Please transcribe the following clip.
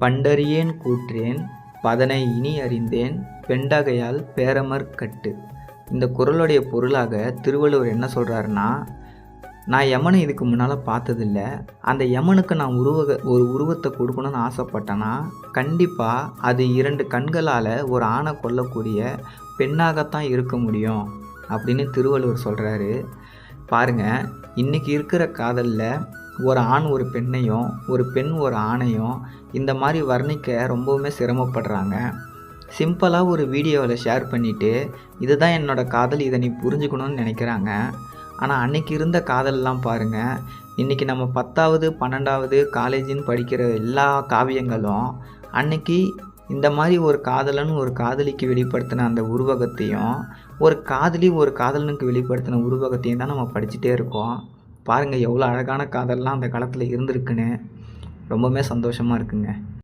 பண்டறியேன் கூற்றேன் பதனை இனி அறிந்தேன் பெண்டகையால் பேரமர் கட்டு. இந்த குறளுடைய பொருளாக திருவள்ளுவர் என்ன சொல்கிறாருன்னா, நான் யமனை இதுக்கு முன்னால் பார்த்ததில்ல, அந்த யமனுக்கு நான் ஒரு உருவத்தை கொடுக்கணும்னு ஆசைப்பட்டேன்னா கண்டிப்பாக அது 2 கண்களால் ஒரு ஆணை கொல்லக்கூடிய பெண்ணாகத்தான் இருக்க முடியும் அப்படின்னு திருவள்ளுவர் சொல்கிறாரு. பாருங்கள், இன்றைக்கி இருக்கிற காதலில் ஒரு ஆண் ஒரு பெண்ணையும் ஒரு பெண் ஒரு ஆணையும் இந்த மாதிரி வர்ணிக்க ரொம்பவுமே சிரமப்படுறாங்க. சிம்பிளாக ஒரு வீடியோவில் ஷேர் பண்ணிவிட்டு இதுதான் என்னோடய காதல், இதை நீ புரிஞ்சுக்கணும்னு நினைக்கிறாங்க. ஆனால் அன்றைக்கி இருந்த காதலெலாம் பாருங்கள், இன்றைக்கி நம்ம 10வது 12வது காலேஜின்னு படிக்கிற எல்லா காவியங்களும் அன்றைக்கி இந்த மாதிரி ஒரு காதலன் ஒரு காதலிக்கு வெளிப்படுத்தின அந்த உருவகத்தையும் ஒரு காதலி ஒரு காதலனுக்கு வெளிப்படுத்தின உருவகத்தையும் தான் நம்ம படிச்சுட்டே இருக்கோம். பாருங்கள் எவ்வளோ அழகான காதல்லாம் அந்த காலத்தில் இருந்திருக்குன்னு. ரொம்பவுமே சந்தோஷமாக இருக்குங்க.